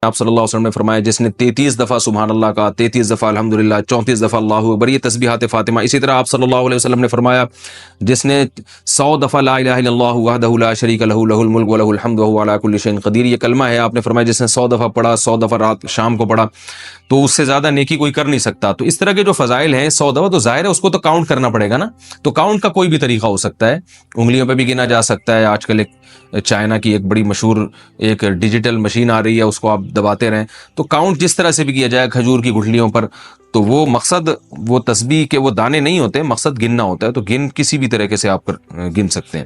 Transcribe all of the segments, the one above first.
آپ صلی اللہ علیہ وسلم نے فرمایا جس نے 33 دفعہ سبحان اللہ کا، 33 دفعہ الحمدللہ، 34 دفعہ اللہ اکبر، یہ تسبیحات فاطمہ۔ اسی طرح آپ صلی اللہ علیہ وسلم نے فرمایا جس نے 100 دفعہ لا الہ الا اللہ وحدہ لا شریک لہ لہ الملک ولہ الحمد وہو علی کل شیء قدیر، یہ کلمہ ہے، آپ نے فرمایا جس نے 100 دفعہ پڑھا، 100 دفعہ رات شام کو پڑھا، تو اس سے زیادہ نیکی کوئی کر نہیں سکتا۔ تو اس طرح کے جو فضائل ہیں 100 دفعہ، تو ظاہر ہے اس کو تو کاؤنٹ کرنا پڑے گا نا، تو کاؤنٹ کا کوئی بھی طریقہ ہو سکتا ہے، انگلیوں پہ بھی گنا جا سکتا ہے۔ آج کل ایک چائنا کی ایک بڑی مشہور ایک ڈیجیٹل مشین آ رہی ہے، اس کو آپ دباتے رہیں، تو کاؤنٹ جس طرح سے بھی کیا جائے کھجور کی گٹھلیوں پر، تو وہ مقصد وہ تسبیح کے وہ دانے نہیں ہوتے، مقصد گننا ہوتا ہے، تو گن کسی بھی طریقے سے آپ گن سکتے ہیں۔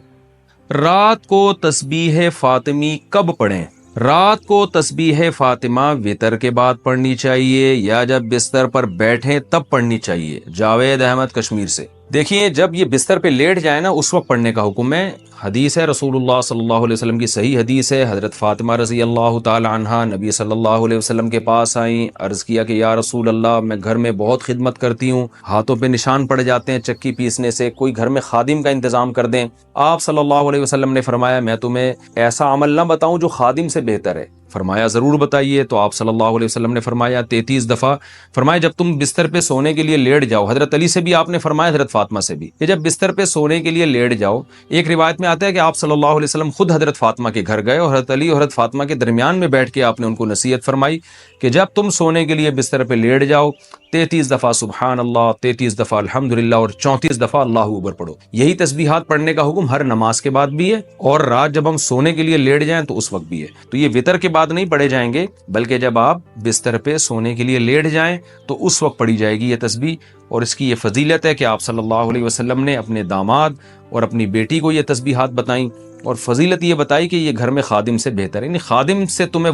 رات کو تسبیح فاطمی کب پڑھیں؟ رات کو تسبیح فاطمہ وتر کے بعد پڑھنی چاہیے یا جب بستر پر بیٹھیں تب پڑھنی چاہیے؟ جاوید احمد کشمیر سے۔ دیکھیے جب یہ بستر پہ لیٹ جائے نا اس وقت پڑھنے کا حکم ہے۔ حدیث ہے رسول اللہ صلی اللہ علیہ وسلم کی صحیح حدیث ہے، حضرت فاطمہ رضی اللہ تعالی عنہا نبی صلی اللہ علیہ وسلم کے پاس آئیں، عرض کیا کہ یا رسول اللہ میں گھر میں بہت خدمت کرتی ہوں، ہاتھوں پہ نشان پڑ جاتے ہیں چکی پیسنے سے، کوئی گھر میں خادم کا انتظام کر دیں۔ آپ صلی اللہ علیہ وسلم نے فرمایا میں تمہیں ایسا عمل نہ بتاؤں جو خادم سے بہتر ہے؟ فرمایا ضرور بتائیے۔ تو آپ صلی اللہ علیہ وسلم نے فرمایا 33 دفعہ، فرمایا جب تم بستر پہ سونے کے لیے لیٹ جاؤ، حضرت علی سے بھی آپ نے فرمایا، حضرت فاطمہ سے بھی، کہ جب بستر پہ سونے کے لیے لیٹ جاؤ، ایک روایت میں آتا ہے کہ آپ صلی اللہ علیہ وسلم خود حضرت فاطمہ کے گھر گئے اور حضرت علی اور حضرت فاطمہ کے درمیان میں بیٹھ کے آپ نے ان کو نصیحت فرمائی کہ جب تم سونے کے لیے بستر پہ لیٹ جاؤ 33 دفعہ سبحان اللہ، 33 دفعہ الحمدللہ اور 34 دفعہ اللہ اکبر پڑھو۔ یہی تسبیحات پڑھنے کا حکم ہر نماز کے بعد بھی ہے، اور رات جب ہم سونے کے لیے لیٹ جائیں تو اس وقت بھی ہے۔ تو یہ وتر کے بعد نہیں پڑھے جائیں گے، بلکہ جب آپ بستر پہ سونے کے لیے لیٹ جائیں تو اس وقت پڑھی جائے گی یہ تسبیح۔ اور اس کی یہ فضیلت ہے کہ آپ صلی اللہ علیہ وسلم نے اپنے داماد اور اپنی بیٹی کو یہ تسبیحات بتائیں، اور فضیلت یہ بتائی کہ یہ گھر میں خادم سے بہتر ہے، یعنی خادم سے تمہیں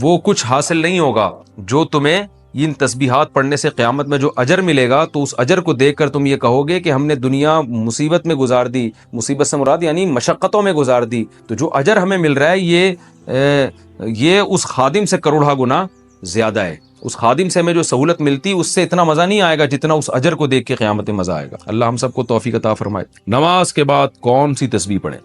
وہ کچھ حاصل نہیں ہوگا جو تمہیں ان تسبیحات پڑھنے سے قیامت میں جو اجر ملے گا، تو اس اجر کو دیکھ کر تم یہ کہو گے کہ ہم نے دنیا مصیبت میں گزار دی، مصیبت سے مراد یعنی مشقتوں میں گزار دی، تو جو اجر ہمیں مل رہا ہے یہ اس خادم سے کروڑہ گنا زیادہ ہے۔ اس خادم سے ہمیں جو سہولت ملتی اس سے اتنا مزہ نہیں آئے گا جتنا اس اجر کو دیکھ کے قیامت میں مزہ آئے گا۔ اللہ ہم سب کو توفیق عطا فرمائے۔ نماز کے بعد کون سی تسبیح پڑھیں؟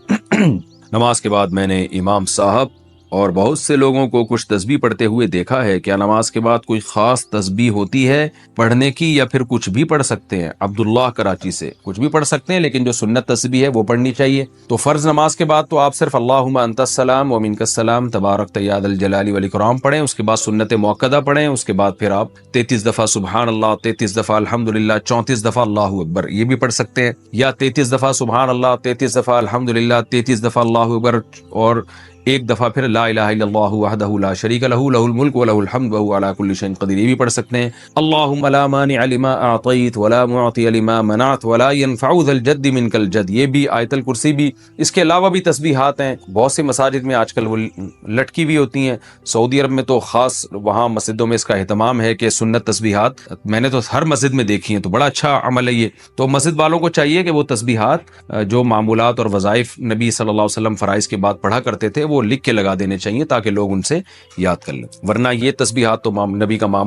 نماز کے بعد میں نے امام صاحب اور بہت سے لوگوں کو کچھ تسبیح پڑھتے ہوئے دیکھا ہے، کیا نماز کے بعد کوئی خاص تسبیح ہوتی ہے پڑھنے کی یا پھر کچھ بھی پڑھ سکتے ہیں؟ عبداللہ کراچی سے۔ کچھ بھی پڑھ سکتے ہیں لیکن جو سنت تسبیح ہے وہ پڑھنی چاہیے۔ تو فرض نماز کے بعد تو آپ صرف اللہم انت السلام و منک السلام تبارکت یا ذا الجلال والاکرام پڑھیں، اس کے بعد سنت موقدہ پڑھیں، اس کے بعد پھر آپ 33 دفعہ سبحان اللہ، 33 دفعہ الحمدللہ، 34 دفعہ اللہ اکبر یہ بھی پڑھ سکتے ہیں، یا 33 دفعہ سبحان اللہ، 33 دفعہ الحمدللہ، 33 دفعہ اللہ اکبر، اور ایک دفعہ پھر لا الہ الا اللہ وحدہ لا شریک لہ لہ الملک ولہ الحمد وہو علی کل شیء قدیر یہ بھی پڑھ سکتے ہیں۔ اللہم لا مانع لما اعطیت ولا معطی لما منعت ولا ينفع ذا الجد منک الجد، یہ بھی آیت الکرسی بھی۔ اس کے علاوہ بھی تسبیحات ہیں، بہت سے مساجد میں آج کل وہ لٹکی بھی ہوتی ہیں، سعودی عرب میں تو خاص وہاں مسجدوں میں اس کا اہتمام ہے کہ سنت تسبیحات میں نے تو ہر مسجد میں دیکھی ہیں، تو بڑا اچھا عمل ہے یہ۔ تو مسجد والوں کو چاہیے کہ وہ تسبیحات جو معمولات اور وظائف نبی صلی اللہ علیہ وسلم فرائض کے بعد پڑھا کرتے تھے وہ لکھ کے لگا دینے چاہیے تاکہ لوگ ان سے یاد کر لیں، ورنہ یہ تسبیحات تو نبی کا معمول